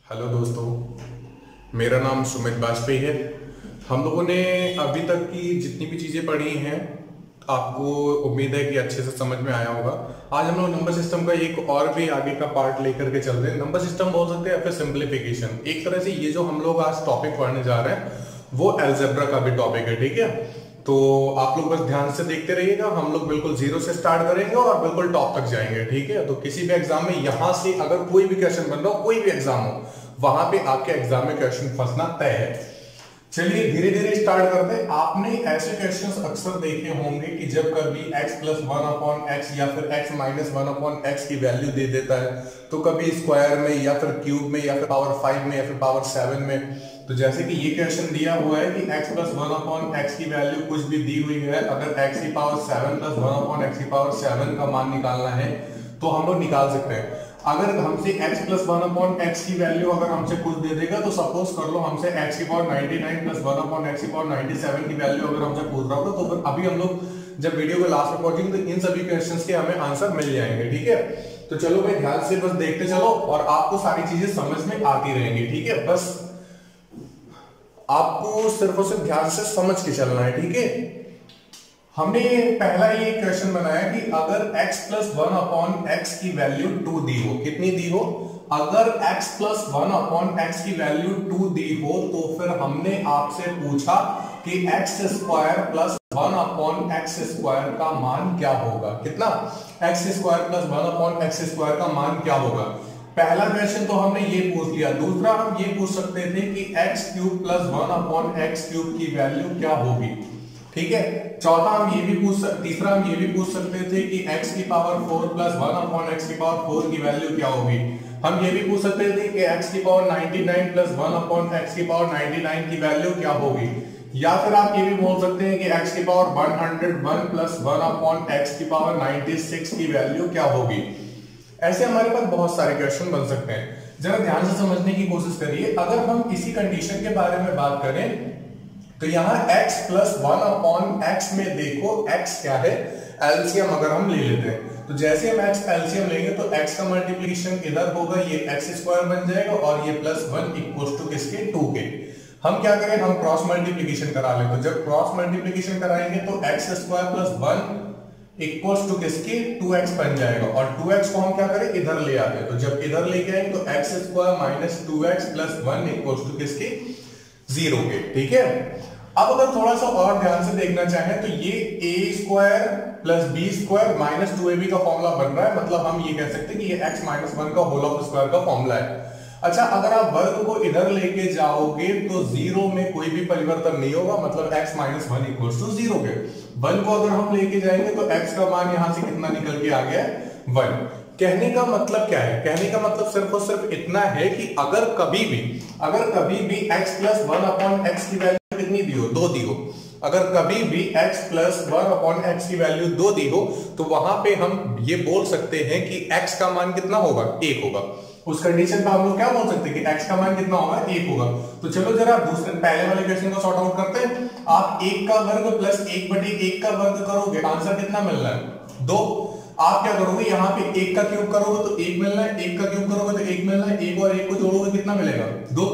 Hello दोस्तों, मेरा नाम सुमित बाजपेयी है। हम लोगों ने अभी तक की जितनी भी चीज़ें पढ़ी हैं आपको उम्मीद है कि अच्छे से समझ में आया होगा। आज हम लोग नंबर सिस्टम का एक और भी आगे का पार्ट लेकर के चल रहे हैं। नंबर सिस्टम बोल सकते हैं या फिर सिंप्लीफिकेशन। एक तरह से ये जो हम लोग आज टॉपिक पढ़ने जा रहे हैं वो अलजेब्रा का भी टॉपिक है, ठीक है। तो आप लोग बस ध्यान से देखते रहिएगा। हम लोग बिल्कुल जीरो से स्टार्ट करेंगे और बिल्कुल टॉप तक जाएंगे, ठीक है। तो किसी भी एग्जाम में यहां से अगर कोई भी क्वेश्चन बन रहा हो, कोई भी एग्जाम हो, वहां पे आपके एग्जाम में क्वेश्चन फंसना तय है। चलिए धीरे धीरे स्टार्ट करते हैं। आपने ऐसे क्वेश्चंस अक्सर देखे होंगे कि जब कभी x plus one upon x या फिर x minus one upon x की वैल्यू दे देता है, तो कभी स्क्वायर में या फिर क्यूब में या फिर पावर 5 में या फिर पावर 7 में। तो जैसे कि ये क्वेश्चन दिया हुआ है कि x plus one upon x की वैल्यू कुछ भी दी हुई है, अगर x की power 7 plus one upon x की पावर 7 का मान निकालना है तो हम लोग निकाल सकते हैं। अगर हमसे x plus one upon x की वैल्यू अगर हमसे कुछ दे देगा, तो सपोज कर लो हमसे x की power 99 plus one upon x की पावर 97 की वैल्यू अगर हमसे पूछ रहा होगा, तो फिर अभी हम लोग जब वीडियो के लास्ट में पहुंचेंगे तो इन सभी क्वेश्चंस के हमें आंसर मिल जाएंगे, ठीक है। तो चलो भाई ध्यान से बस देखते चलो और आपको सारी चीजें समझ में आती रहेंगी, ठीक है। बस आपको सिर्फ और सिर्फ ध्यान से समझ के चलना है, ठीक है। हमने पहला ये क्वेश्चन बनाया कि अगर x plus one upon x की वैल्यू 2 दी हो, कितनी दी हो? अगर x plus one upon x की वैल्यू 2 दी हो, तो फिर हमने आपसे पूछा कि x square plus one upon x square का मान क्या होगा। कितना? x square plus one upon x square का मान क्या होगा। पहला क्वेश्चन तो हमने ये पूछ लिया। दूसरा हम ये पूछ सकते थे कि x cube plus one upon x cube की वैल्यू क्या होगी, ठीक है। चौथा हम ये भी तीसरा हम ये भी पूछ सकते थे कि x की power 4 plus one upon x की पावर 4 की वैल्यू क्या होगी। हम ये भी पूछ सकते थे कि x की power 99 plus one upon x की पावर 99 की वैल्यू क्या होगी। या फिर आप ये भी बोल सकते हैं कि x की power 101 plus one upon x की पावर 96 की वैल्यू क्या होगी। ऐसे हमारे पास बहुत सारे क्वेश्चन बन सकते हैं। जरा ध्यान से समझने की कोशिश करिए। अगर हम इसी कंडीशन के बारे में बात करें तो यहाँ x plus one upon x में देखो x क्या है, एलसीएम अगर हम ले लेते हैं तो जैसे हम x एलसीएम लेंगे तो x का मल्टीप्लिकेशन इधर होगा, ये एक्स स्क्वायर बन जाएगा और ये प्लस वन इक्वल टू किसके 2 के। हम क्या करें, हम क्रॉस मल्टीप्लिकेशन करा लें। तो जब क्रॉस मल्टीप्लिकेशन कराएंगे तो x square plus one equals to किसके 2x बन जाएगा और 2x को हम क्या करें इधर ले आते हैं। तो जब इधर लेके आएंगे तो x square minus 2x plus one equals to किसके 0 के, ठीक है। अब अगर थोड़ा सा और ध्यान से देखना चाहें तो ये a square plus b square minus 2ab का फॉर्मूला बन रहा है। मतलब हम ये कह सकते हैं कि ये x माइनस वन का होल ऑफ स्क्वायर का फॉर्मूला है। अच्छा, अगर आप वर्ग को इधर लेके जाओगे तो 0 में कोई भी परिवर्तन नहीं होगा, मतलब x minus one equal to 0 के। वन को अगर हम लेके जाएंगे तो x का मान यहां से कितना निकल के आ गया है 1। कहने का मतलब क्या है? कहने का मतलब सिर्फ और सिर्फ इतना है कि अगर कभी भी x plus one upon x की वैल्यू कितनी दी हो, 2 दी हो, अगर कभी भी x plus one upon x की वैल्यू 2 दी हो, तो वहां पे हम ये बोल सकते हैं कि x का मान कितना होगा, 1 होगा। उस कंडीशन पे हम लोग क्या बोल सकते हैं कि x का मान कितना होगा, 1 होगा। तो चलो जरा दूसरे पहले वाले क्वेश्चन को सॉर्ट आउट करते हैं। आप 1 का वर्ग प्लस 1/1 का वर्ग करोगे, आंसर कितना मिल रहा है 2। आप क्या करोगे, यहाँ पे 1 का क्यूब करोगे तो 1 मिलना है, 1 का क्यूब करोगे तो 1 मिलना है, 1 और 1 को जोड़ोगे कितना मिलेगा 2।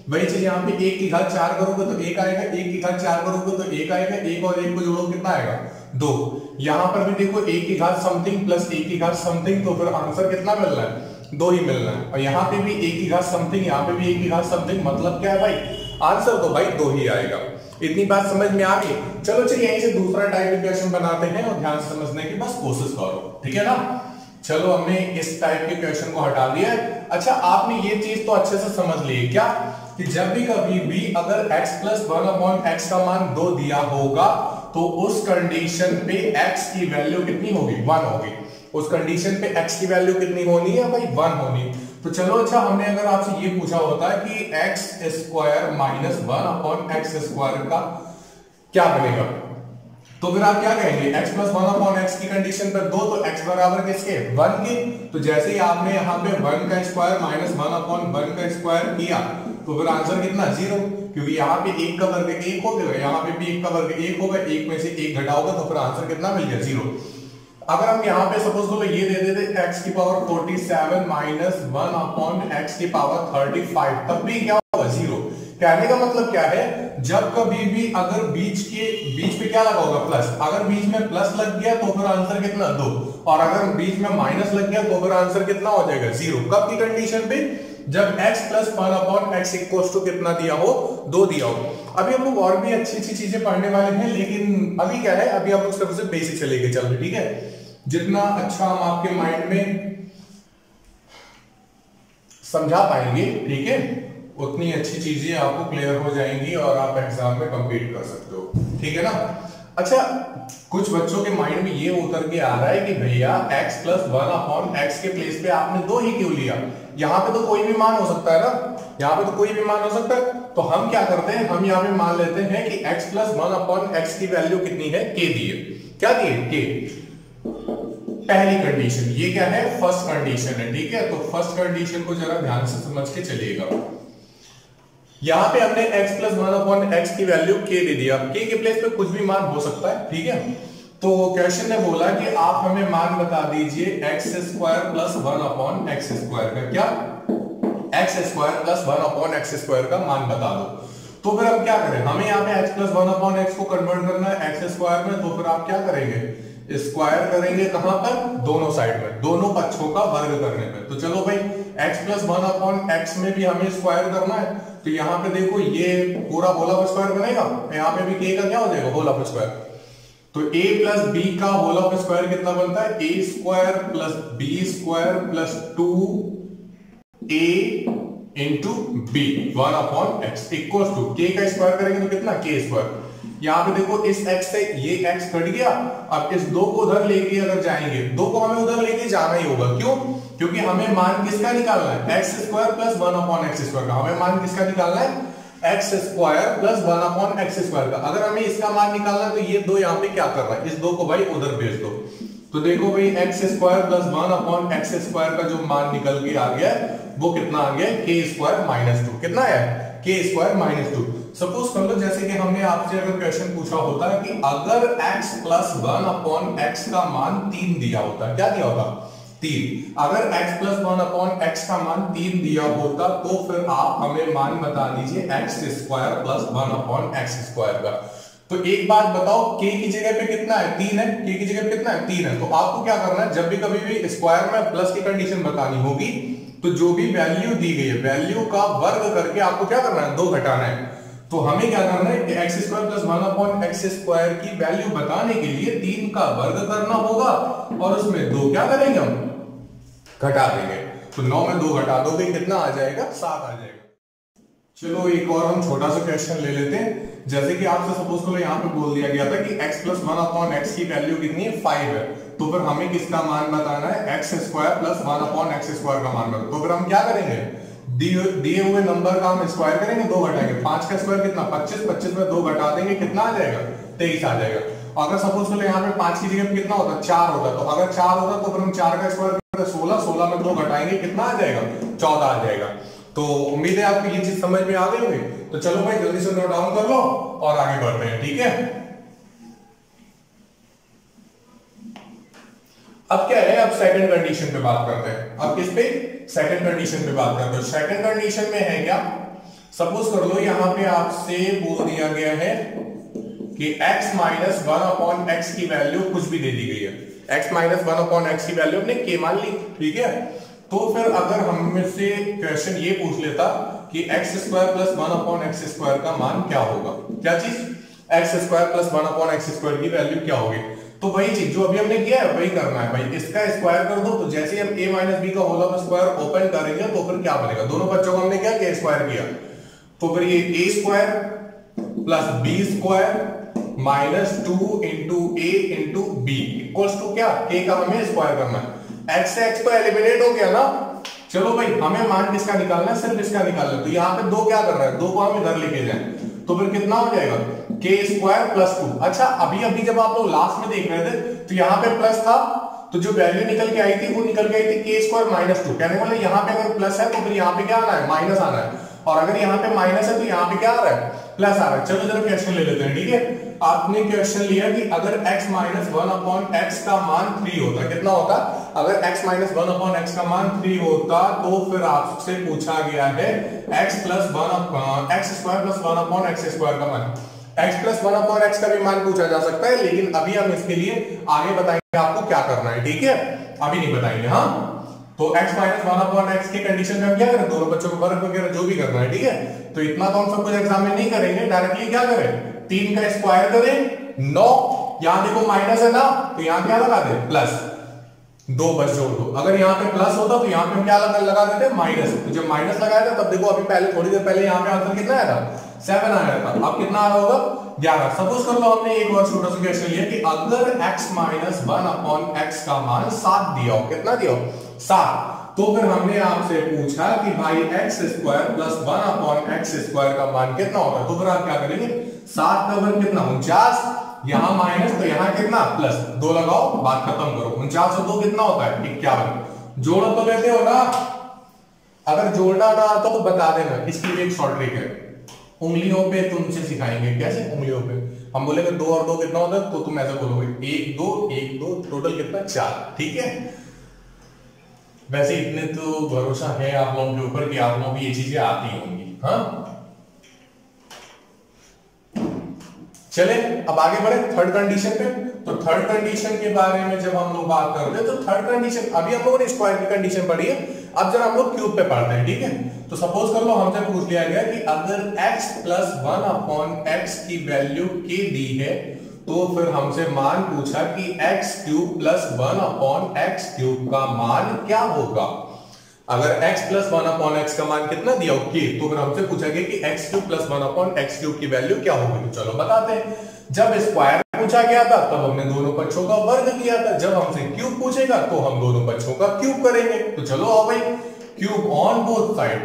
वही चीज यहाँ पे 1 की घात 4 करोगे तो 1 आएगा, 1 की घात 4 करोगे तो 1 आएगा, 1 और 1 को जोड़ोगे कितना आएगा 2। यहाँ पर भी देखो 1 की घात समथिंग प्लस 1 की घात समथिंग, तो फिर आंसर कितना मिल रहा है 2 ही मिल रहा है। और यहाँ पे भी 1 की घात समथिंग, यहाँ पे भी 1 की घात समथिंग, मतलब क्या है भाई, आंसर तो भाई 2 ही आएगा। इतनी बात समझ में आ गई। चलो चलिए यहीं से दूसरा टाइप के क्वेश्चन बनाते हैं और ध्यान से समझने की बस कोशिश करो, ठीक है ना। चलो हमने इस टाइप के क्वेश्चन को हटा दिया। अच्छा, आपने ये चीज तो अच्छे से समझ ली क्या कि जब भी कभी भी अगर x plus one upon x का मान 2 दिया होगा तो उस कंडीशन पे x की वैल्यू कितनी होगी, 1 होगी। उस कंडीशन पे x की वैल्यू कितनी होनी है भाई, 1 होनी। तो चलो अच्छा, हमने अगर आपसे ये पूछा होता है कि x square minus one upon x square का क्या बनेगा, तो फिर आप क्या कहेंगे, x plus one upon x की कंडीशन पर 2, तो x बराबर किसके 1 के। तो जैसे ही आपने यहाँ पे 1 का स्क्वायर माइनस वन अपॉन 1 का स्क्वायर किया तो फिर आंसर कितना 0, क्योंकि यहाँ पे 1 का वर्ग 1 हो गया, यहाँ पे भी 1 का वर्ग 1 होगा, 1 में से 1 घटाओगे तो फिर आंसर कितना मिल गया 0। अगर हम यहाँ पे सपोज करो ये दे देते x की पावर 47 माइनस 1 अपॉन x की पावर 35, तब भी क्या होगा? 0। कहने का मतलब क्या है, जब कभी भी अगर बीच पे क्या लगा होगा? प्लस। अगर बीच में प्लस लग गया तो फिर आंसर कितना? 2। और अगर बीच में माइनस लग गया तो फिर आंसर कितना हो जाएगा? 0। कब की कंडीशन पे? जब x plus 1 upon x equal to कितना दिया हो? 2 दिया हो। अभी हम लोग और भी अच्छी अच्छी चीजें पढ़ने वाले हैं, लेकिन अभी क्या है, अभी हम लोग सबसे बेसिक से लेके चल रहे, ठीक है? जितना अच्छा हम आपके माइंड में समझा पाएंगे, ठीक है, उतनी अच्छी चीजें आपको क्लियर हो जाएंगी और आप एग्जाम में कंप्लीट कर सकते हो, ठीक है ना? अच्छा, कुछ बच्चों के माइंड में ये उतर के आ रहा है कि भैया x प्लस 1 अपॉन एक्स के प्लेस पे आपने 2 ही क्यों लिया? यहाँ पे तो कोई भी मान हो सकता है ना, यहाँ पे तो कोई भी मान हो सकता है। तो हम क्या करते हैं, हम यहाँ पे मान लेते हैं कि x प्लस 1 अपॉन एक्स की वैल्यू कितनी है? k दी है। क्या दी है? k। पहली कंडीशन ये क्या है? फर्स्ट कंडीशन है, ठीक है? तो फर्स्ट कंडीशन को जरा ध्यान से समझ के चलिएगा। यहां पे हमने x प्लस 1 अपॉन एक्स की वैल्यू k दे दिया। k के प्लेस पे कुछ भी मान हो सकता है, ठीक है? तो क्वेश्चन ने बोला कि आप हमें मान बता दीजिए x square plus 1 upon x square का। क्या? x square plus 1 upon x square का मान बता दो। तो फिर हम क्या करें, हमें यहाँ पे x प्लस 1 अपॉन एक्स को कन्वर्ट करना है x स्क्वायर में। तो फिर आप क्या करेंगे? स्क्वायर करेंगे कहां पर? दोनों साइड में, दोनों पक्षों का वर्ग करने पे। तो चलो भाई, x प्लस 1 अपॉन एक्स में भी हमें स्क्वायर करना है। तो यहाँ पे देखो ये पूरा होल ऑफ स्क्वायर बनेगा, यहाँ पे भी k का क्या हो जाएगा? Whole of square. तो a प्लस b का होल ऑफ स्क्वायर कितना बनता है? a square plus b square plus 2a into b 1 upon x equal to k का स्क्वायर करेंगे तो कितना? k square. यहाँ पे देखो इस x से ये x कट गया। अब इस 2 को उधर लेके अगर जाएंगे, 2 को हमें उधर लेके जाना ही होगा। क्यों? क्योंकि हमें मान किसका निकालना है? x square plus 1 upon x square का। हमें मान किसका निकालना है? x square plus 1 upon x square का। अगर हमें इसका मान निकालना है तो ये 2 यहाँ पे क्या कर रहा है? इस 2 को भाई उधर भेज दो। तो देखो भाई x square plus 1 upon x square का जो मान निकल के आ गया वो कितना आ गया? k square minus 2। कितना है? k square minus 2। सपोज कर लो जैसे कि हमने आपसे अगर क्वेश्चन पूछा होता है कि अगर x प्लस 1 अपॉन एक्स का मान 3 दिया होता है, क्या दिया होता? 3। अगर x प्लस 1 अपॉन एक्स का मान 3 दिया होता तो फिर आप हमें मान बता दीजिए x square plus 1 upon x square का। तो एक बात बताओ, k की जगह पे कितना है? 3 है। k की जगह पे कितना है? 3 है। तो आपको क्या करना है, जब भी कभी भी स्क्वायर में प्लस की कंडीशन बतानी होगी तो जो भी वैल्यू दी गई है, वैल्यू का वर्ग करके आपको क्या करना है? 2 घटाना है। तो हमें क्या करना है कि x square plus 1 upon x square की वैल्यू बताने के लिए 3 का वर्ग करना होगा और उसमें 2 क्या करेंगे? हम घटा देंगे। तो 9 में 2 घटा दोगे कितना आ जाएगा? 7 आ जाएगा। चलो एक और हम छोटा सा क्वेश्चन ले लेते हैं। जैसे कि आपसे सपोज करो यहाँ पे बोल दिया गया था कि x प्लस 1 अपॉन एक्स की वैल्यू कितनी है? 5 है। तो फिर हमें किसका मान बताना है? x square plus 1 upon x square का मान बताना। तो फिर हम क्या करेंगे? दिए हुए नंबर का हम स्क्वायर करेंगे, 2 घटाएंगे। 5 का स्क्वायर कितना? 25। 25 में 2 घटा देंगे, कितना आ जाएगा? 23 आ जाएगा। अगर सपोज करो यहाँ पे 5 की जगह पे कितना होता? 4 होता। तो अगर 4 होता तो फिर हम 4 का स्क्वायर करते 16। 16 में 2 घटाएंगे, कितना आ जाएगा? 14 आ जाएगा। तो उम्मीद है आपको ये चीज समझ में आ गई होगी। तो चलो भाई जल्दी से नोट डाउन कर लो और आगे बढ़ते हैं, ठीक है? अब क्या है, अब सेकंड कंडीशन पे बात करते हैं। अब किस पे? सेकंड कंडीशन पे बात करते हैं। सेकंड कंडीशन में है क्या? सपोज कर लो यहाँ पे आपसे बोल दिया गया है कि x माइनस 1 अपॉन एक्स की वैल्यू कुछ भी दे दी गई है। x माइनस 1 अपॉन एक्स की वैल्यू हमने k मान ली, ठीक है? तो फिर अगर हम से क्वेश्चन ये पूछ लेता कि x square plus 1 upon x square का मान क्या होगा? क्या चीज? x square plus 1 upon x square की वैल्यू क्या होगी? तो वही चीज जो अभी हमने किया है वही करना है भाई। इसका स्क्वायर कर दो। तो जैसे हम a माइनस बी का होल ऑफ स्क्वायर ओपन करेंगे तो फिर क्या बनेगा? दोनों बच्चों को हमने क्या किया? स्क्वायर किया। तो फिर ये a square plus b square minus 2 into a into b equals to क्या? k का हमें स्क्वायर करना है। x से x तो एलिमिनेट हो गया ना। चलो भाई हमें मान किसका निकालना है? सिर्फ इसका निकालना है। तो यहाँ पे 2 क्या कर रहा है? 2 को हम इधर लेके जाएं तो फिर कितना हो जाएगा? k square plus 2। अच्छा अभी जब आप लोग लास्ट में देख रहे थे तो यहाँ पे प्लस था, तो जो वैल्यू निकल के आई थी वो निकल के आई थी k स्क्वायर माइनस 2। कहने वाले यहाँ पे अगर प्लस है तो फिर यहाँ पे क्या आना है? माइनस आना है। और अगर यहाँ पे माइनस है तो यहाँ पे क्या आ रहा है? प्लस आ रहा है। चलो जरा क्वेश्चन ले लेते हैं, ठीक है? आपने क्वेश्चन लिया कि अगर x माइनस 1/x का मान 3 होता, कितना होता? अगर x माइनस 1/x का मान 3 होता तो फिर आपसे पूछा गया है x plus 1 x square plus 1/x square का मान। x प्लस 1/x का भी मान पूछा जा सकता है, लेकिन अभी हम इसके लिए आगे बताएंगे आपको क्या करना है, ठीक है? अभी नहीं बताएंगे। हाँ, तो x माइनस 1/x की कंडीशन में हम क्या करें? दोनों बच्चों को वर्ग वगैरह जो भी करना है, ठीक है? तो इतना तो हम सब कुछ एग्जाम में नहीं करेंगे, डायरेक्टली क्या करें? 3 का स्क्वायर करें 9, यहां देखो माइनस है ना, तो यहां क्या लगा दे? प्लस। 2 बस जोड़ दो। अगर यहाँ पे प्लस होता तो यहाँ पे हम क्या लगा देते? माइनस। तो जब माइनस लगाया था तब देखो अभी पहले थोड़ी देर पहले यहाँ पे आंसर कितना आया था? 7 आया था। अब कितना आ रहा होगा? 11। सपोज कर लो हमने एक और छोटा सा क्वेश्चन लिया कि अगर x माइनस 1/x का मान 7 दिया हो, कितना दिया हो? 7। तो फिर हमने आपसे पूछा कि भाई x square plus 1/x square का मान कितना होता है? तो फिर आप क्या करेंगे? 7 का वर्ग कितना? 49। यहां माइनस तो यहां कितना? प्लस। 2 लगाओ, बात खत्म करो। 49 और 2 कितना होता है? 51। जोड़ो तो कहते हो ना, अगर जोड़ना ना आता तो बता देना, इसकी भी एक शॉर्ट ट्रिक है। उंगलियों पे तुमसे सिखाएंगे। कैसे? उंगलियों पे हम बोलेंगे 2 और 2 कितना होता है, तो तुम ऐसे बोलोगे 1 2 1 2, टोटल कितना? 4। ठीक है? वैसे इतने तो भरोसा है आप लोगों के ऊपर कि आप लोगों को ये चीजें आती होंगी। हाँ, चले अब आगे बढ़े थर्ड कंडीशन पे। तो थर्ड कंडीशन के बारे में जब हम लोग बात कर रहे हैं, तो थर्ड कंडीशन अभी हम लोगों ने स्क्वायर की कंडीशन पढ़ी है, अब जरा हम लोग क्यूब पे पढ़ते हैं, ठीक है? तो सपोज कर लो हमसे पूछ लिया गया कि अगर x प्लस 1/x की वैल्यू k दी है, तो फिर हमसे मान पूछा कि x cube plus 1/x cube का मान क्या होगा। अगर x प्लस 1/x का मान कितना दिया हो? k, तो फिर हमसे पूछा गया कि x cube plus 1/x cube की वैल्यू क्या होगी। तो चलो बताते हैं। जब स्क्वायर पूछा गया था तब हमने दोनों पक्षों का वर्ग किया था, जब हमसे क्यूब पूछेगा तो हम दोनों पक्षों का क्यूब करेंगे। तो चलो आओ भाई, cube on both side.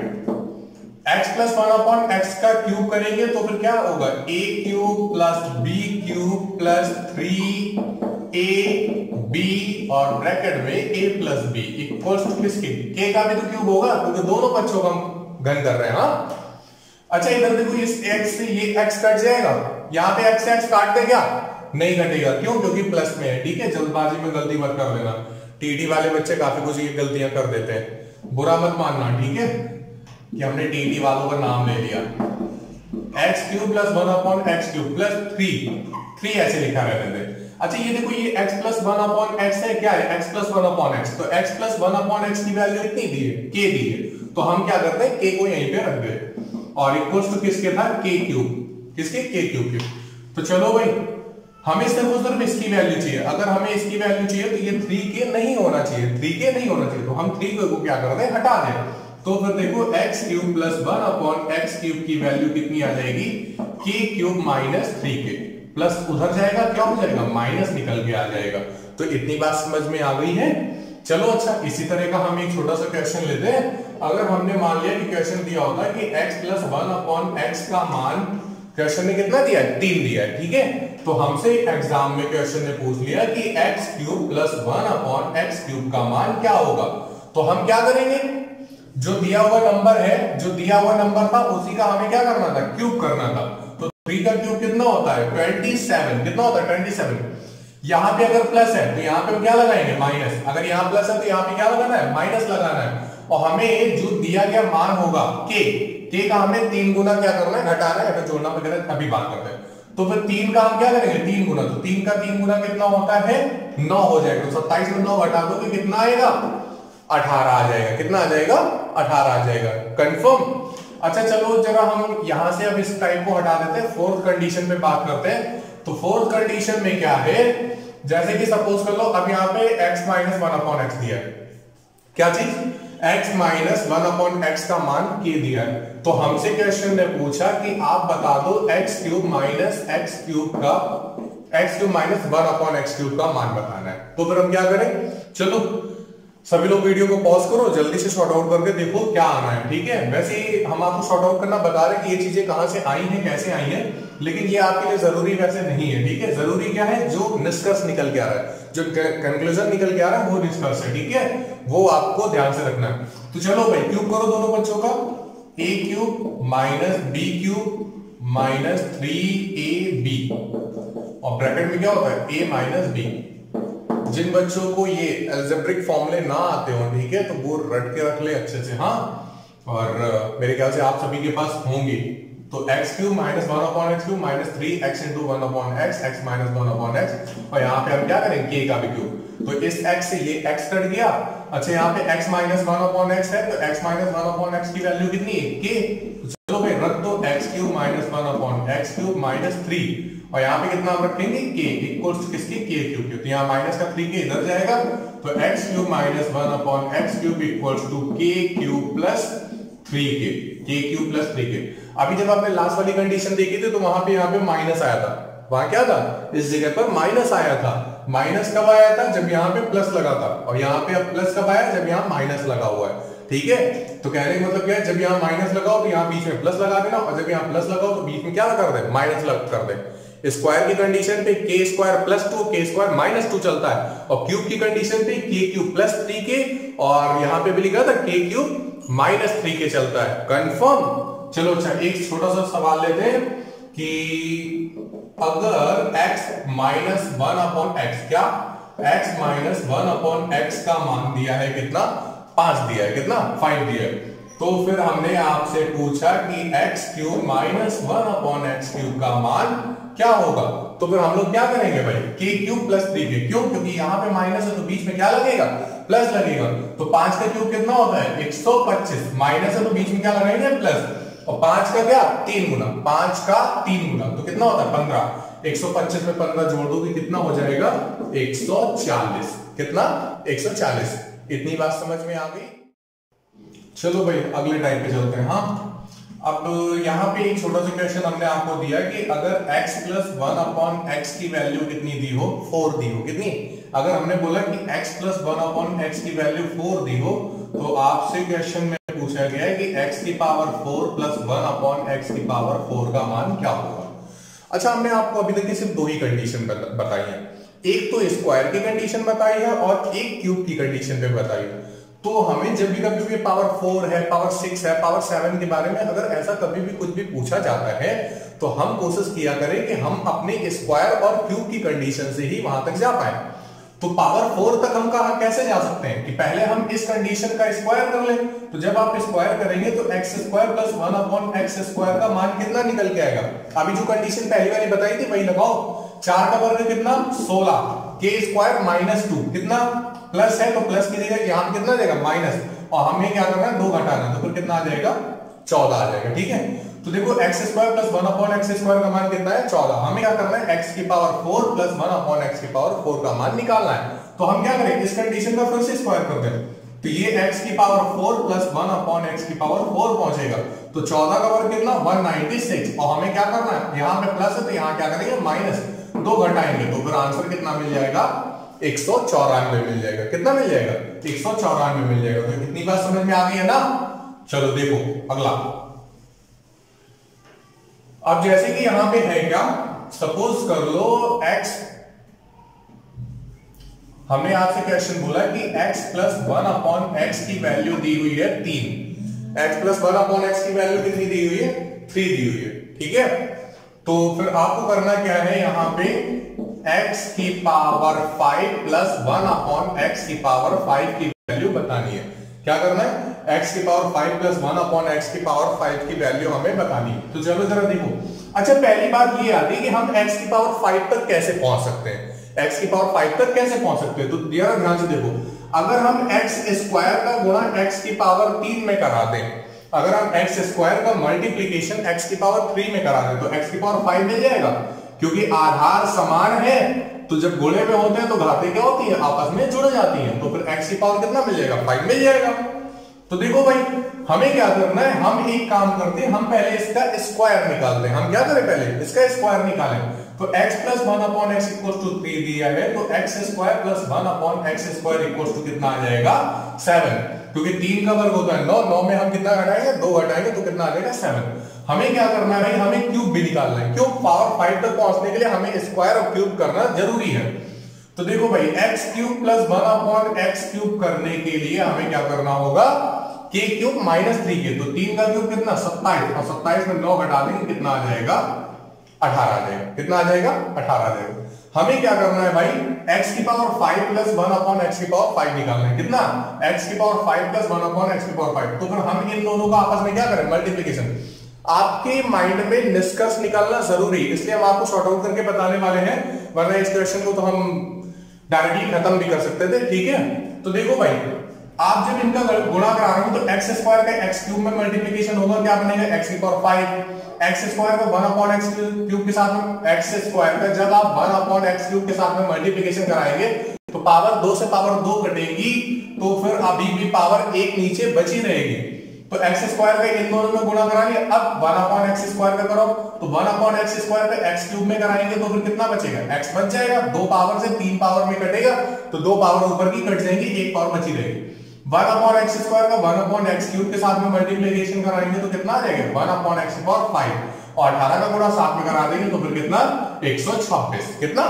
x plus 1/x का क्यूब करेंगे तो फिर क्या होगा? a cube plus b cube plus 3ab और ब्रैकेट में a plus b equals to किसके? k का भी तो क्यूब होगा, क्योंकि दोनों पक्षों का हम घन कर रहे हैं। हाँ, अच्छा इधर देखो, इस x से ये x कट जाएगा, यहाँ पे x से x काट दे क्या? नहीं कटेगा। क्यों? क्योंकि प्लस में है। ठीक है, जल्दबाजी में गलती मत कर देना। टीटी वाले बच्चे काफी कुछ ये गलतियां कर देते हैं, बुरा मत मानना, ठीक है? कि हमने टीटी वालों का नाम ले लिया। x cube plus 1/x cube plus 3 ऐसे लिखा रहने दे। अच्छा ये देखो, ये x प्लस 1/x है, क्या है? x plus 1/x। तो x प्लस 1/x की वैल्यू इतनी दी है, k दी है, तो हम क्या करते हैं? k को यहीं पे रख दे और इक्वल्स टू किसके था? k cube. किसके? k क्यूब के। तो चलो भाई, हमें सिर्फ इसकी वैल्यू चाहिए। अगर हमें इसकी वैल्यू चाहिए तो ये 3k नहीं होना चाहिए, 3k नहीं होना चाहिए, तो हम 3 को क्या कर दें? हटा दें। तो फिर देखो x cube plus 1/x cube की वैल्यू कितनी आ जाएगी? k cube minus 3k। Plus उधर जाएगा, क्या हो जाएगा? माइनस निकल के आ जाएगा। तो इतनी बात समझ में आ गई है? चलो अच्छा, इसी तरह का हम एक छोटा सा क्वेश्चन लेते हैं। अगर हमने मान लिया कि क्वेश्चन दिया होता है कि x प्लस 1/x का मान, क्वेश्चन ने कितना दिया है? 3 दिया है, ठीक है? तो हमसे एग्जाम में क्वेश्चन ने पूछ लिया कि x cube plus 1/x cube का मान क्या होगा। तो हम क्या करेंगे? जो दिया हुआ नंबर है, जो दिया हुआ नंबर था उसी का हमें क्या करना था? क्यूब करना था। तो 3 का क्यूब कितना होता है? 27। कितना होता है? 27। यहां पे अगर प्लस है तो यहां पे हम क्या लगाएंगे? माइनस। अगर यहां प्लस है तो यहां पे क्या लगाना है? माइनस लगाना है। और हमें जो दिया गया मान होगा k का हमें 3 गुना क्या करना है? घटाना है, तो जोड़ना वगैरह अभी बात करते हैं। तो फिर 3 का हम क्या करेंगे? 3 गुना। तो 3 का 3 गुना कितना होता है? 9 हो जाएगा। तो 27 में 9 घटा दो, कितना आएगा? 18 आ जाएगा। कितना आ जाएगा? 18 आ जाएगा। कंफर्म? अच्छा चलो जरा हम यहां से अब इस टाइप को हटा देते हैं, फोर्थ कंडीशन पे बात करते हैं। तो फोर्थ कंडीशन में क्या है? जैसे कि सपोज कर लो अब यहां पे x माइनस 1/x दिया है। क्या चीज? x माइनस 1/x का मान k दिया है। तो हमसे क्वेश्चन ने पूछा कि आप बता दो x cube minus x cube का, x cube minus 1/x cube का मान बताना है। तो फिर हम क्या करें? चलो सभी लोग वीडियो को पॉज करो, जल्दी से शॉर्ट आउट करके देखो क्या आना है, ठीक है? वैसे हम आपको शॉर्ट आउट करना बता रहे कि ये चीजें कहां से आई हैं, कैसे आई हैं, लेकिन ये आपके लिए जरूरी वैसे नहीं है, ठीक है? जरूरी क्या है? जो निष्कर्ष निकल के आ रहा है, जो कंक्लूजन निकल के आ रहा है वो निष्कर्ष है, ठीक है? वो आपको ध्यान से रखना है। तो चलो भाई क्यूब करो दोनों बच्चों का, a cube minus b cube minus 3ab और ब्रैकेट में क्या होता है a माइनस b। जिन बच्चों को ये अलजेब्रिक फॉर्मूले ना आते हो, ठीक है, तो वो रट के रख ले अच्छे से, हाँ। और मेरे ख्याल से आप सभी के पास होंगे। तो x cube minus 1 upon x cube minus 3x into 1 upon x, x minus 1 upon x, और यहाँ पे हम क्या करेंगे k का भी क्यूब। तो इस x से ये x कट गया। अच्छा यहाँ पे x माइनस 1 अपॉन एक्स है, तो x माइनस 1 अपॉन एक्स की वैल्यू कितनी है k। चलो भाई रख दो x cube minus 1 upon x cube minus 3, और यहाँ पे कितना हम रखेंगे k इक्वल्स किसके k क्यूब के। तो यहाँ माइनस का 3k इधर जाएगा, तो x cube minus 1 upon x cube equals to k cube plus 3k, k cube plus 3k। अभी जब आपने लास्ट वाली कंडीशन देखी थी तो वहां पे यहाँ पे माइनस आया था, वहां क्या था, इस जगह पर माइनस आया था। माइनस कब आया था, जब यहाँ पे प्लस लगा था, और यहाँ पे अब प्लस कब आया, जब यहाँ माइनस लगा हुआ है, ठीक है। तो कहने का मतलब क्या है, जब यहाँ माइनस लगाओ तो यहाँ बीच में प्लस लगा देना, और जब यहाँ प्लस लगाओ तो बीच में क्या कर दे, माइनस कर दे। स्क्वायर की कंडीशन पे k square plus 2 k square minus 2 चलता है, और क्यूब की कंडीशन पे k क्यूब प्लस 3k, और यहाँ पे भी लिखा था k क्यूब माइनस 3k चलता है। कंफर्म। चलो अच्छा एक छोटा सा सवाल लेते हैं कि अगर x माइनस 1 अपॉन एक्स, क्या x माइनस 1 अपॉन एक्स का मान दिया है कितना, 5 दिया है, कितना 5 दिया है, तो फिर हमने आपसे पूछा कि x cube minus 1 upon x cube का मान क्या होगा। तो फिर हम लोग क्या करेंगे भाई, k क्यूब प्लस 3k, क्यों, क्योंकि यहाँ पे माइनस है तो बीच में क्या लगेगा, प्लस लगेगा। तो 5 का क्यूब कितना होता है 125, माइनस है तो बीच में क्या लगाएंगे प्लस, और 5 का क्या 3 गुना, 5 का 3 गुना, तो कितना होता है 15। 125 में 15 जोड़ दोगे कितना हो जाएगा 140, कितना 140। इतनी बात समझ में आ गई। चलो भाई अगले टाइप पे चलते हैं। हाँ अब यहाँ पे एक छोटा सा क्वेश्चन हमने आपको दिया कि अगर x प्लस 1 अपॉन एक्स की वैल्यू कितनी दी हो, 4 दी हो, कितनी, अगर हमने बोला कि x प्लस 1 अपॉन एक्स की वैल्यू 4 दी हो, तो आपसे क्वेश्चन में पूछा गया है कि x की पावर 4 प्लस 1 अपॉन एक्स की पावर 4 का मान क्या होगा। अच्छा हमने आपको अभी तक सिर्फ 2 ही कंडीशन बताई है, एक तो स्क्वायर की कंडीशन बताई है और एक क्यूब की कंडीशन पे बताई है। तो हमें जब भी कभी पावर 4 है, पावर 6 है, पावर 7 के बारे में अगर ऐसा कभी भी कुछ भी पूछा जाता है तो हम कोशिश किया करें कि हम अपने स्क्वायर और क्यूब की कंडीशन से ही वहां तक जा पाए। तो पावर 4 तक हम कहां कैसे जा सकते हैं कि पहले हम इस कंडीशन का स्क्वायर कर लें। तो जब आप स्क्वायर करेंगे तो x square plus 1 upon x square का मान कितना निकल के आएगा। अभी जो कंडीशन पहली वाली बताई थी वही लगाओ, 4 का वर्ग कितना 16, के स्क्वायर माइनस 2 कितना प्लस है, तो प्लस की जगह यहां कितना देगा माइनस, और हमें क्या करना है 2 घटाना है, तो फिर कितना आ जाएगा 14 आ जाएगा, ठीक है। तो देखो x square plus 1 upon x square का मान कितना है 14, हमें क्या करना है एक्स की पावर 4 प्लस 1 अपॉन एक्स की पावर 4 का मान निकालना है। तो हम क्या करें इस कंडीशन का फिर से स्क्वायर कर दें, तो ये x की पावर 4 प्लस 1 अपॉन एक्स की पावर 4 पहुंचेगा, तो 14 का वर्ग कितना 196, और हमें क्या करना है यहाँ पे प्लस है तो यहाँ क्या करेंगे माइनस, 2 घटाएंगे, तो फिर आंसर कितना मिल जाएगा 194 मिल जाएगा, कितना मिल जाएगा 194 मिल जाएगा। तो कितनी बात समझ में आ गई है ना। चलो देखो अगला, अब जैसे कि यहां पे है क्या, सपोज कर लो x, हमने आपसे क्वेश्चन बोला कि x प्लस 1 अपॉन एक्स की वैल्यू दी हुई है 3, x प्लस 1 अपॉन एक्स की वैल्यू कितनी दी हुई है 3 दी हुई है, ठीक है। तो फिर आपको करना क्या है, यहां पे x की पावर 5 प्लस 1 अपॉन एक्स की पावर 5 की वैल्यू बतानी है। क्या करना है, x की पावर 5 प्लस 1 अपॉन एक्स की पावर 5 की वैल्यू हमें बतानी है। तो चलो जरा देखो, अच्छा पहली बात ये आती है कि हम x की पावर 5 तक कैसे पहुंच सकते हैं, x की पावर 5 तक कैसे पहुंच सकते हैं। तो जरा ध्यान से देखो, अगर हम x स्क्वायर का गुणा x की पावर 3 में करा दें, अगर हम x स्क्वायर का मल्टीप्लीकेशन x की पावर 3 में करा दें तो x की पावर 5 मिल जाएगा, क्योंकि आधार समान है, तो जब गुणे में होते हैं तो घातें क्या होती है आपस में जुड़ जाती हैं, तो फिर x की पावर कितना मिल जाएगा 5 मिल जाएगा। तो देखो भाई हमें क्या करना है, हम एक काम करते हैं, हम पहले इसका स्क्वायर निकालते हैं। हम क्या करें, पहले इसका स्क्वायर निकालें। तो x plus 1 upon x equal to 3 दिया है, तो x square plus 1 upon x square equal to कितना आ जाएगा 7, क्योंकि 3 का वर्ग होता है 9, 9 में हम कितना घटाएंगे 2 घटाएंगे तो कितना आ जाएगा 7। हमें क्या करना है, हमें क्यूब भी निकालना है, क्यों पावर 5 तक पहुंचने के लिए हमें स्क्वायर और क्यूब करना जरूरी है। तो देखो भाई x cube plus 1 upon x cube करने के लिए हमें क्या करना होगा के क्यूब माइनस 3k, तो 3 का क्यूब कितना 27, और 27 में 9 घटा देंगे कितना आ जाएगा 18 आ जाएगा। कितना आ जाएगा 18 आ जाएगा। हमें क्या करना है भाई, x की पावर 5 प्लस 1 अपॉन x की पावर 5 निकालना है। कितना x की पावर 5 प्लस 1 अपॉन x की पावर 5। तो फिर हम इन दोनों का आपस में क्या करें, मल्टीप्लीकेशन। आपके माइंड में निष्कर्ष निकालना जरूरी, इसलिए हम आपको शॉर्ट आउट करके बताने वाले हैं, वरना इस क्वेश्चन को तो हम डायरेक्टली खत्म भी कर सकते थे। ठीक है, तो देखो भाई, आप जब इनका गुणा करा रहे हो तो एक्स स्क्वायर का एक्स क्यूब में मल्टीप्लीकेशन होगा, क्या बनेगा एक्स की पावर 5, एक्स स्क्वायर को 1 अपॉन एक्स क्यूब के साथ में, एक्स स्क्वायर का जब आप 1 अपॉन एक्स क्यूब के साथ में मल्टीप्लीकेशन कराएंगे तो पावर 2 से पावर 2 कटेगी, तो फिर अभी भी पावर 1 नीचे बची रहेगी। तो एक्स स्क्वायर का इन दोनों में गुणा करा लिया, अब 1 अपॉन एक्स स्क्वायर का करो, तो 1 अपॉन एक्स स्क्वायर का एक्स क्यूब में कराएंगे तो फिर कितना बचेगा, एक्स बच जाएगा। 2 पावर से 3 पावर में कटेगा, तो 2 पावर ऊपर की कट जाएंगी, 1 पावर बची रहेगी। 1 अपॉन एक्स स्क्वायर का 1 अपॉन एक्स क्यूब के साथ में मल्टीप्लीकेशन कराएंगे तो कितना आ जाएगा 1 अपॉन एक्स पावर 5, और 18 का गुणा साथ में करा देंगे तो फिर कितना 126, कितना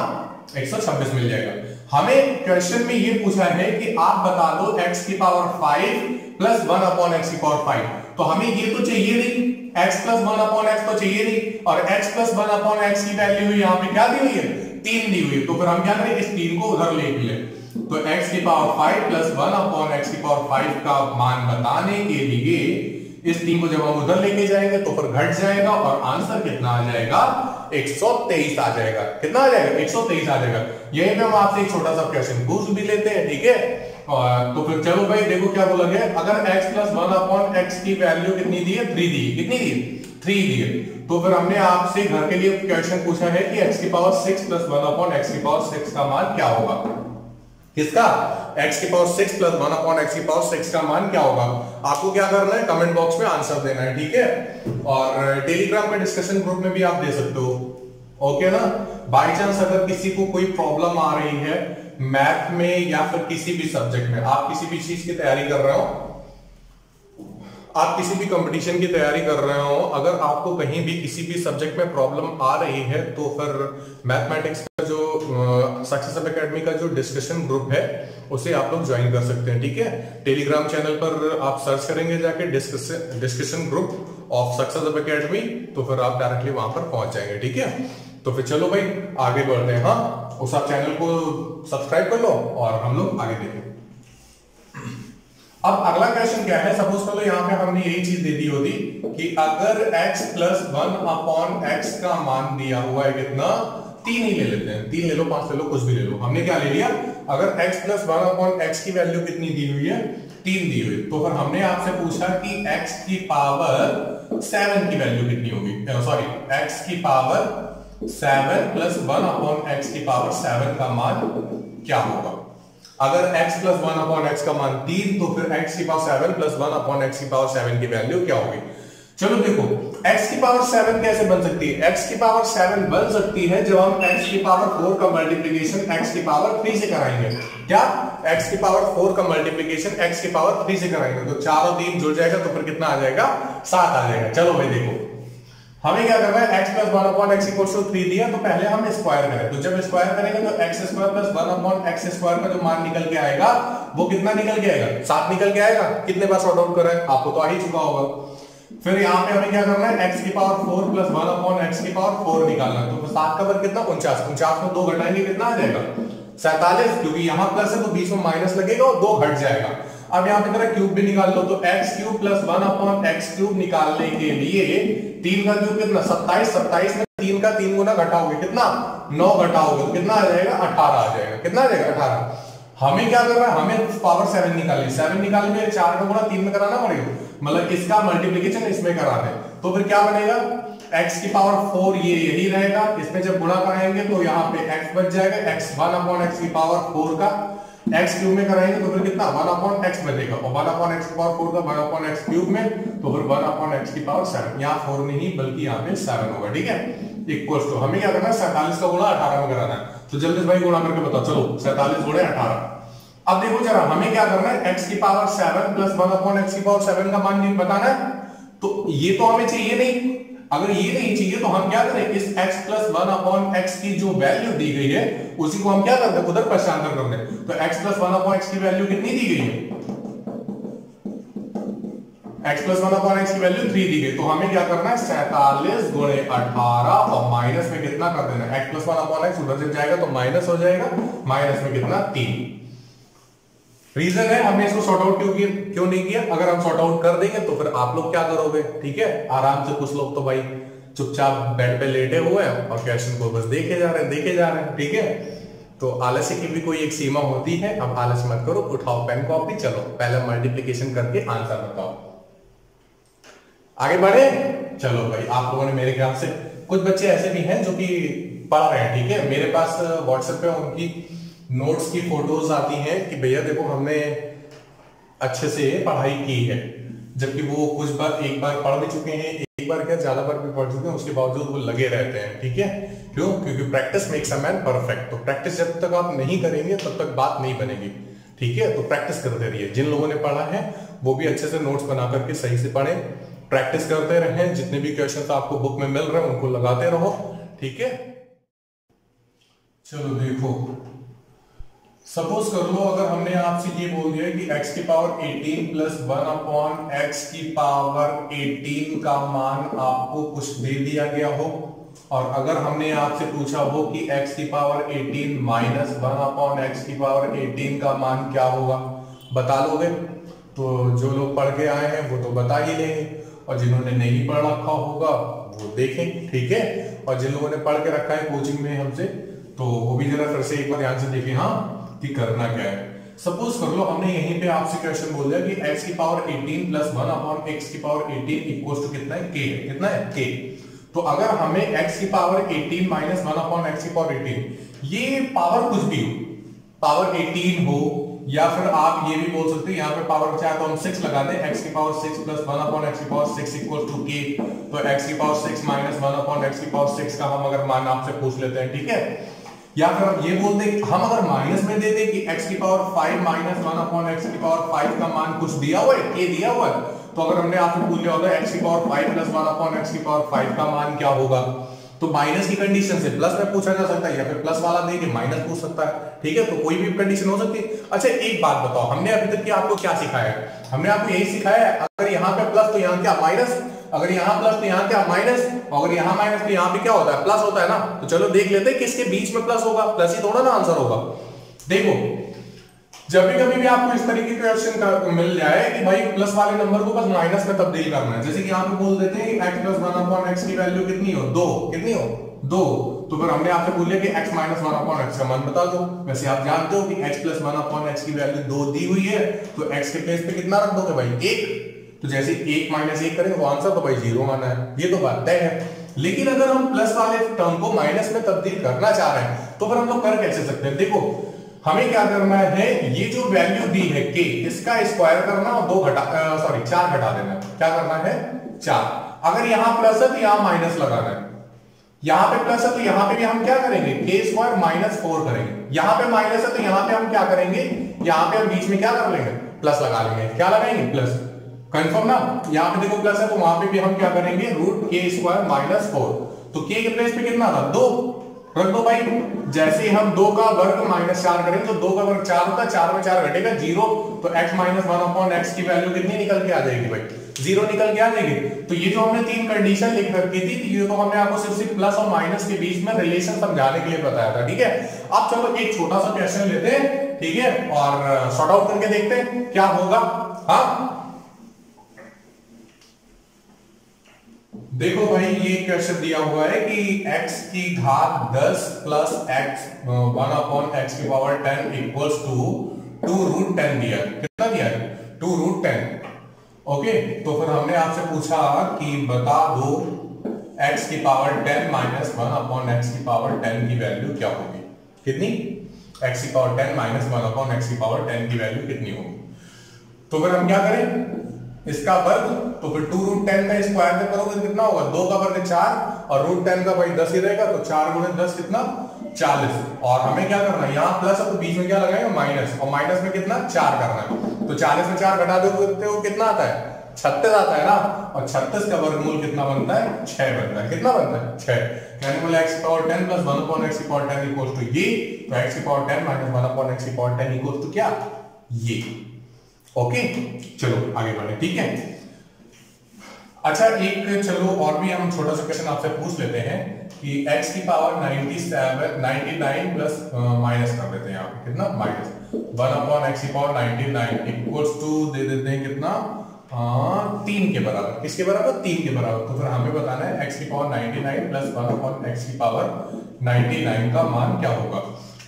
126 मिल जाएगा। हमें क्वेश्चन में ये पूछा है कि आप बता दो x की पावर 5 प्लस 1 अपॉन एक्स की पावर 5, तो हमें ये तो चाहिए नहीं, x प्लस 1 अपॉन एक्स तो चाहिए नहीं, और x प्लस 1 अपॉन एक्स की वैल्यू यहाँ पे क्या दी हुई है 3 दी हुई है, तो फिर हम क्या करें इस 3 को उधर ले लें, तो x की पावर 5 प्लस 1 अपॉन एक्स की पावर 5 का मान बताने के लिए इस 3 को जब हम उधर लेके जाएंगे तो फिर घट जाएगा, और आंसर कितना आ जाएगा 123 आ जाएगा। कितना आ जाएगा 123 आ जाएगा। यही पे हम आपसे एक छोटा सा क्वेश्चन पूछ भी लेते हैं, ठीक है। और तो फिर चलो भाई देखो क्या बोला गया, अगर x प्लस 1 अपॉन एक्स की वैल्यू कितनी दी है 3 दी, कितनी दी 3 दी है, तो फिर हमने आपसे घर के लिए क्वेश्चन पूछा है कि x की पावर 6 प्लस 1 अपॉन एक्स की पावर 6 का मान क्या होगा। किसका, x की पावर 6 प्लस 1 अपॉन एक्स की पावर 6 का मान क्या होगा। आपको क्या करना है, कमेंट बॉक्स में आंसर देना है, ठीक है। और टेलीग्राम पे डिस्कशन ग्रुप में भी आप दे सकते हो, ओके ना। बाई चांस अगर किसी को कोई प्रॉब्लम आ रही है मैथ में या फिर किसी भी सब्जेक्ट में, आप किसी भी चीज की तैयारी कर रहे हो, आप किसी भी कंपटीशन की तैयारी कर रहे हो, अगर आपको कहीं भी किसी भी सब्जेक्ट में प्रॉब्लम आ रही है तो फिर मैथमेटिक्स का जो सक्सेस अब एकेडमी का जो डिस्कशन ग्रुप है उसे आप लोग ज्वाइन कर सकते हैं, ठीक है। टेलीग्राम चैनल पर आप सर्च करेंगे जाके डिस्कशन ग्रुप ऑफ सक्सेस अब एकेडमी, तो फिर आप डायरेक्टली वहां पर पहुंच जाएंगे, ठीक है। तो फिर चलो भाई आगे बढ़ते हैं। हाँ, उस आप चैनल को सब्सक्राइब कर लो और हम लोग आगे देखें। अब अगला क्वेश्चन क्या है, सपोज कर लो यहाँ पे हमने यही चीज दे दी होती कि अगर x प्लस 1 अपॉन एक्स का मान दिया हुआ है कितना 3 ही ले लेते हैं, 3 ले लो 5 ले लो कुछ भी ले लो। हमने क्या ले लिया, अगर x प्लस 1 अपॉन एक्स की वैल्यू कितनी दी हुई है 3 दी हुई, तो फिर हमने आपसे पूछा कि x की पावर 7 की वैल्यू कितनी होगी, सॉरी x की पावर 7 प्लस 1 अपॉन एक्स की पावर 7 का मान क्या होगा। अगर x प्लस 1 अपॉन एक्स का मान 3, तो फिर x की पावर 7 प्लस 1 अपॉन एक्स की पावर 7 की वैल्यू क्या होगी। चलो देखो x की पावर 7 कैसे बन सकती है, x की पावर 7 बन सकती है जब हम x की पावर 4 का मल्टीप्लीकेशन x की पावर 3 से कराएंगे। क्या, x की पावर 4 का मल्टीप्लीकेशन x की पावर 3 से कराएंगे, तो 4 और 3 जुड़ जाएगा तो फिर कितना आ जाएगा 7 आ जाएगा। चलो भाई देखो हमें क्या करना है, x plus 1 upon x equal to 3 दिया, तो पहले हम स्क्वायर करें, तो जब स्क्वायर करेंगे तो x square plus 1 upon x square का जो मान निकल के आएगा वो कितना निकल के आएगा 7 निकल के आएगा। कितने बार सॉर्ट आउट कर रहे हैं आपको तो आ ही चुका होगा। फिर यहाँ पे हमें क्या करना है, x की पावर 4 प्लस 1 अपॉन एक्स की पावर 4 निकालना है, तो 7 का वर्ग कितना 49, 49 में 2 घटाएंगे कितना आ जाएगा 47, क्योंकि यहाँ प्लस है तो बीच में माइनस लगेगा और 2 घट जाएगा। अब यहाँ पे जरा क्यूब भी निकाल लो, तो x cube plus 1 upon x cube निकालने के लिए 3 का क्यूब कितना 27, 27 में 3 का 3 गुना घटाओगे कितना 9 घटाओगे कितना आ जाएगा 18 आ जाएगा। कितना आ जाएगा 18। हमें क्या करना है, हमें पावर 7 निकालनी, 7 निकालने में 4 का गुणा 3 में कराना पड़ेगा, मतलब इसका मल्टीप्लीकेशन इसमें कराना है, तो फिर क्या बनेगा x की पावर 4 ये यही रहेगा, इसमें जब गुणा कराएंगे तो यहाँ पे x बच जाएगा, x 1 अपॉन एक्स की पावर 4 का x क्यूब में कराएंगे तो फिर कितना 1 अपॉन एक्स बचेगा, और 1 अपॉन एक्स की पावर 4 का 1 अपॉन एक्स क्यूब में तो फिर 1 अपॉन एक्स की पावर 7, यहाँ 4 नहीं बल्कि यहाँ पे 7 होगा, ठीक है। इक्वल टू हमें क्या करना है 47 का गुणा 18 में कराना है, तो जल्दी से भाई गुणा करके बताओ। चलो 47 गुणे 18। अब देखो जरा हमें क्या करना है, x की पावर 7 प्लस 1 अपॉन एक्स की पावर 7 का मान बताना है, तो ये तो हमें चाहिए नहीं। अगर ये नहीं चाहिए तो हम क्या करें, इस x प्लस 1 अपॉन एक्स की जो वैल्यू दी गई है उसी को हम क्या करते हैं उधर पहचान कर दें। तो x प्लस 1 अपॉन एक्स की वैल्यू कितनी दी गई है, x प्लस 1/x की वैल्यू 3 दी गई, तो हमें क्या करना है 47 गुणे 18 और माइनस में कितना कर देना, x प्लस 1/x उधर से जाएगा तो माइनस हो जाएगा, माइनस में कितना 3। रीजन है हमने इसको सॉर्ट आउट क्यों नहीं किया, अगर हम सॉर्ट आउट कर देंगे तो फिर आप लोग क्या करोगे, ठीक है आराम से, कुछ लोग तो भाई चुपचाप बेड पे लेटे हुए हैं और क्वेश्चन को बस देखे जा रहे हैं, ठीक है। तो आलस्य की भी कोई एक सीमा होती है, अब आलस्य मत करो, उठाओ पेन कॉपी, चलो पहले मल्टीप्लिकेशन करके आंसर बताओ, आगे बढ़े। चलो भाई आप लोगों ने मेरे ख्याल से कुछ बच्चे ऐसे भी हैं जो कि पढ़ रहे हैं, ठीक है। मेरे पास व्हाट्सएप पे उनकी नोट्स की फोटोज आती हैं कि भैया देखो हमने अच्छे से पढ़ाई की है, जबकि वो कुछ बार एक बार पढ़ भी चुके हैं, एक बार क्या ज्यादा बार भी पढ़ चुके हैं, उसके बावजूद वो लगे रहते हैं, ठीक है। क्यों? क्योंकि practice makes a man perfect. तो प्रैक्टिस जब तक आप नहीं करेंगे तब तक बात नहीं बनेगी, ठीक है। तो प्रैक्टिस करते रहिए, जिन लोगों ने पढ़ा है वो भी अच्छे से नोट्स बना करके सही से पढ़े, प्रैक्टिस करते रहें, जितने भी क्वेश्चन आपको बुक में मिल रहे हैं उनको लगाते रहो, ठीक है। चलो देखो, सपोज कर लो अगर हमने आपसे ये बोल दिया कि x की पावर 18 प्लस 1/x की पावर 18 का मान आपको कुछ दे दिया गया हो, और अगर हमने आपसे पूछा हो कि x की पावर 18 माइनस 1/x की पावर 18 का मान क्या होगा, बता लोगे? तो जो लोग पढ़ के आए हैं वो तो बता ही लेंगे, और जिन्होंने नहीं पढ़ रखा होगा वो देखें, ठीक है। और जिन लोगों ने पढ़ के रखा है कोचिंग में हमसे, तो वो भी जरा फिर से एक बार ध्यान से देखें, हाँ कि करना क्या है। सपोज कर लो हमने यहीं पे आपसे क्वेश्चन बोल दिया कि x की पावर 18 प्लस 1/x की पावर 18 इक्वल्स टू कितना है, k है, कितना है k। तो अगर हमें x की पावर 18 माइनस 1/x की पावर 18, ये पावर कुछ भी हो, पावर 18 हो, या फिर आप ये भी बोल सकते हैं यहाँ पे पावर चाहे तो हम 6 लगा दें, x की पावर 6 प्लस 1/x की पावर 6 इक्वल्स टू k। तो x की पावर 6 माइनस 1/x की पावर 6 का हम अगर मान आपसे पूछ लेते हैं, ठीक है। या फिर हम ये बोल दें, हम अगर माइनस में दे दें कि x की पावर 5 माइनस 1/x की पावर 5 का मान कुछ दिया हुआ है, k दिया हुआ है, तो अगर हमने आपसे पूछ लिया होता है x की पावर 5 प्लस 1/x की पावर 5 का मान क्या होगा, तो माइनस की कंडीशन से प्लस में पूछा जा सकता है, या फिर प्लस वाला दे के माइनस पूछ सकता है, ठीक है। तो कोई भी कंडीशन हो सकती है। अच्छा एक बात बताओ, हमने अभी तक की आपको क्या सिखाया है? हमने आपको यही सिखाया है अगर यहाँ पे प्लस तो यहाँ क्या माइनस, अगर यहाँ प्लस तो यहाँ क्या माइनस, अगर यहाँ माइनस तो यहाँ पे क्या होता है, प्लस होता है ना। तो चलो देख लेते हैं किसके बीच में प्लस होगा, प्लस ही थोड़ा ना आंसर होगा। देखो जब भी कभी भी आपको इस तरीके का क्वेश्चन मिल जाए कि भाई प्लस वाले नंबर को बस माइनस में तब्दील करना है, जैसे कि यहाँ पे बोल देते हैं x प्लस 1/x की वैल्यू कितनी हो, 2, कितनी हो 2, तो फिर हमने आपसे बोल लिया कि x माइनस 1/x का मान बता दो। वैसे आप जानते हो कि x प्लस 1/x की वैल्यू 2 दी हुई है, तो x के प्लेस पे कितना रख दोगे भाई, 1। तो जैसे 1 माइनस 1 करेंगे वो आंसर तो भाई 0 आना है, ये तो बात तय है। लेकिन अगर हम प्लस वाले टर्म को माइनस में तब्दील करना चाह रहे हैं तो फिर हम लोग कर कैसे सकते हैं? देखो हमें क्या करना है, ये जो वैल्यू दी है k, इसका स्क्वायर करना और 4 घटा देना। क्या करना है, 4। अगर यहां प्लस है तो यहां माइनस लगाना है, यहां पे प्लस है तो यहां पे भी हम क्या करेंगे, k स्क्वायर माइनस 4 करेंगे। यहां पे माइनस है तो यहां पे हम क्या करेंगे, यहां पे हम बीच में क्या कर लेंगे, प्लस लगा लेंगे। क्या लगाएंगे, प्लस, कंफर्म ना। यहां पे देखो प्लस है तो वहां पे भी हम क्या करेंगे, रूट k स्क्वायर माइनस 4। तो k के प्लेस पे कितना था, 2 रख दो भाई। जैसे ही हम 2 का वर्ग माइनस 4 करेंगे तो 2 का वर्ग 4 होता है, 4 में 4 घटेगा 0, तो x माइनस 1/x की वैल्यू कितनी निकल के आ जाएगी भाई, 0 निकल के आ जाएगी। तो ये जो हमने 3 कंडीशन लिख रखी थी, ये तो हमने आपको सिर्फ प्लस और माइनस के बीच में रिलेशन समझाने के लिए बताया था, ठीक है। अब चलो एक छोटा सा क्वेश्चन लेते हैं, ठीक है, और सॉर्ट आउट करके देखते हैं क्या होगा। हाँ देखो भाई ये क्वेश्चन दिया हुआ है कि x की घात 10 प्लस x 1/x की पावर 10 इक्वल्स टू 2√10 दिया। कितना दिया है, 2√10। ओके, तो फिर हमने आपसे पूछा कि बता दो x की पावर 10 माइनस 1/x की पावर 10 की वैल्यू क्या होगी, कितनी, x की पावर 10 माइनस 1/x की पावर 10 की वैल्यू कितनी होगी। तो फिर हम क्या करें, इसका वर्ग, तो फिर 2√10 का स्क्वायर में करोगे कितना होगा, 2 का वर्ग 4 और √10 का भाई 10 ही रहेगा, तो 4 गुणे 10 कितना, 40। और हमें क्या करना है, यहाँ प्लस है तो बीच में क्या लगाएंगे, माइनस, और माइनस में कितना 4 करना है। तो 40 में 4 घटा दो तो कितना आता है, 36 आता है ना। और 36 का वर्गमूल कितना बनता है, 6 बनता है। कितना बनता है, 6। कहने बोले x की पावर 10 प्लस 1/x की पावर 10 इक्वल्स टू ये, तो x की पावर 10 माइनस 1/x की पावर 10 इक्वल्स टू क्या, ये। ओके चलो आगे बढ़े, ठीक है। अच्छा एक चलो और भी हम छोटा सा क्वेश्चन आपसे पूछ लेते हैं कि x की पावर 99 प्लस माइनस कर देते हैं यहाँ पे कितना माइनस 1/x की पावर 99 इक्वल्स टू दे देते हैं कितना 3 के बराबर। किसके बराबर 3 के बराबर। तो फिर हमें बताना है x की पावर 99 प्लस 1/x की पावर 99 का मान क्या होगा।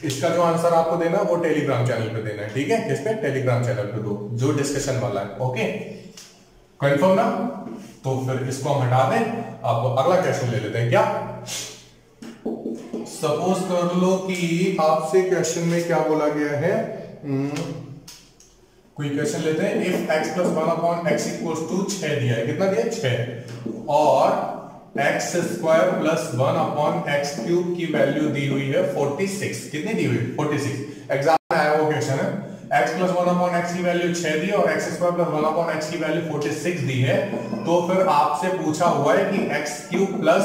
इसका जो आंसर आपको देना वो टेलीग्राम चैनल पे देना है, ठीक है। किस पे टेलीग्राम चैनल पे दो जो डिस्कशन वाला है, ओके कंफर्म ना। तो फिर इसको हम हटा दें, अब अगला क्वेश्चन ले लेते हैं। क्या सपोज कर लो कि आपसे क्वेश्चन में क्या बोला गया है, कोई क्वेश्चन लेते हैं if x plus 1/x equals to 6 दिया है, कितना दिया है 6, और x square plus 1/x cube की वैल्यू दी हुई है 46। कितनी दी हुई 46। एग्जाम में आया वो क्वेश्चन है x प्लस 1/x की वैल्यू 6 दी और x स्क्वायर प्लस 1/x की वैल्यू 46 दी है। तो फिर आपसे पूछा हुआ है कि x cube plus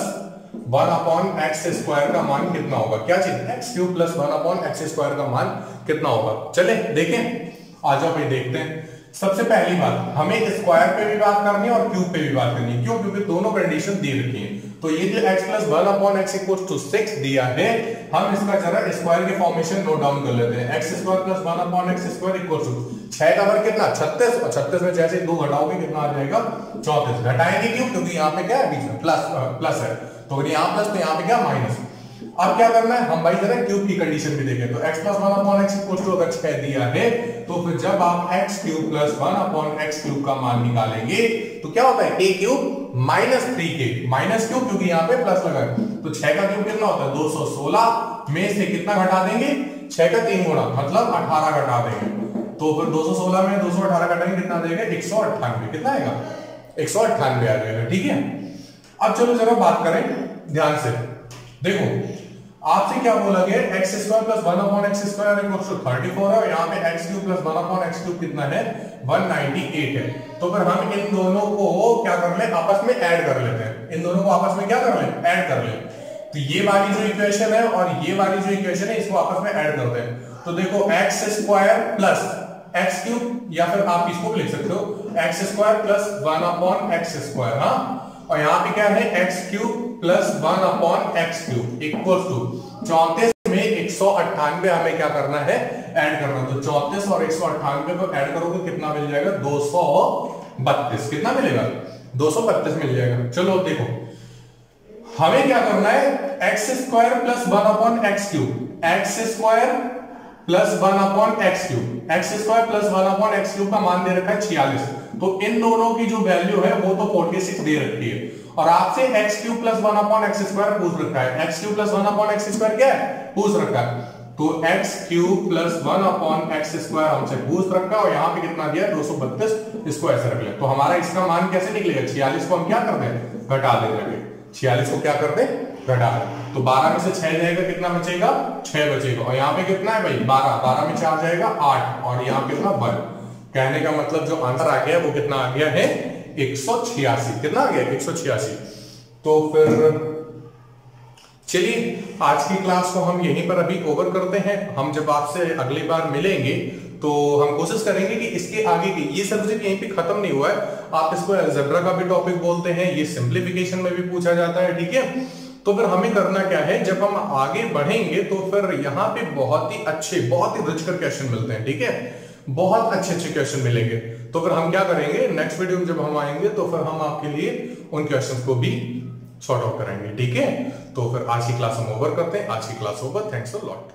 1/x square का मान कितना होगा। क्या चीज x cube plus 1/x square का मान कितना होगा। चले देखें, आ जाओ भाई देखते हैं। सबसे पहली बात हमें स्क्वायर पे भी बात करनी है और क्यूब पे भी बात करनी है। क्यों? क्योंकि दोनों कंडीशन दी रखी है। तो ये जो x plus 1/x equals to 6 दिया है, हम इसका जरा स्क्वायर के फॉर्मेशन नोट डाउन कर लेते हैं। x square plus 1/x square equals to 6 का वर्ग कितना 36, और 36 में जैसे 2 घटाओगे कितना आ जाएगा 34। घटाएंगे क्यों? क्योंकि यहाँ पे क्या है बीच में प्लस है, तो यहाँ प्लस तो यहाँ पे क्या माइनस। अब क्या करना है, हम भाई जरा क्यूब की कंडीशन भी देखें। तो x plus 1/x equals to अगर 6 दिया है, तो फिर जब आप x cube plus 1/x cube का मान निकालेंगे तो क्या होता है a cube minus 3k। Minus क्यों? क्योंकि यहाँ पे प्लस लगा है। तो 6 का क्यूब कितना होता है 216 में से कितना घटा देंगे 6 का 3 गुना, मतलब 18 घटा देंगे। तो फिर 216 में 218 घटाएंगे कितना देगा 198। कितना आएगा 198 आ जाएगा, ठीक है। अब चलो जरा बात करें ध्यान से। देखो आपसे क्या बोला गया x square plus 1/x square equals to 34 है, और यहाँ पे x cube plus 1/x cube कितना है 198 है। तो फिर हम इन दोनों को क्या कर ले आपस में ऐड कर लेते हैं। इन दोनों को आपस में क्या कर ले ऐड कर ले। तो ये वाली जो इक्वेशन है और ये वाली जो इक्वेशन है इसको आपस में ऐड करते हैं। तो देखो x square plus x cube, या फिर आप इसको लिख सकते हो x square plus 1/x square, हाँ, और यहाँ पे क्या है x cube plus 1/x cube equals to 34 में 198 हमें क्या करना है ऐड करना। तो 34 और 198 को ऐड करोगे कितना मिल जाएगा 232। कितना मिलेगा 232 मिल जाएगा। चलो देखो हमें क्या करना है x square plus 1/x cube, x square plus 1/x cube, x square plus 1/x cube का मान दे रखा है 46। तो इन दोनों की जो वैल्यू है वो तो 46 दे रखी है, और आपसे x cube plus 1/x square पूछ रखा है। x cube plus 1/x square क्या है पूछ रखा है। तो x cube plus 1/x square हमसे पूछ रखा है, और यहाँ पे कितना दिया 232, इसको ऐसे रख ले। तो हमारा इसका मान कैसे निकलेगा 46 को हम क्या कर दें घटा देंगे। 46 को क्या कर दे घटा दें। तो 12 में से 6 जाएगा कितना बचेगा 6 बचेगा, और यहाँ पे कितना है भाई 12 में 4 जाएगा 8, और यहाँ कितना 1। कहने का मतलब जो आंसर आ गया वो कितना आ गया है 186। कितना आ गया 186। तो फिर चलिए आज की क्लास को हम यहीं पर अभी ओवर करते हैं। हम जब आपसे अगली बार मिलेंगे तो हम कोशिश करेंगे कि इसके आगे की ये सब्जेक्ट यहीं पे खत्म नहीं हुआ है। आप इसको अलजेब्रा का भी टॉपिक बोलते हैं, ये सिंप्लीफिकेशन में भी पूछा जाता है, ठीक है। तो फिर हमें करना क्या है, जब हम आगे बढ़ेंगे तो फिर यहाँ पे बहुत ही रिच कर क्वेश्चन मिलते हैं, ठीक है। बहुत अच्छे क्वेश्चन मिलेंगे। तो फिर हम क्या करेंगे नेक्स्ट वीडियो में जब हम आएंगे तो फिर हम आपके लिए उन क्वेश्चंस को भी सॉर्ट आउट कराएंगे, ठीक है। तो फिर आज की क्लास हम ओवर करते हैं। आज की class over. Thanks a lot.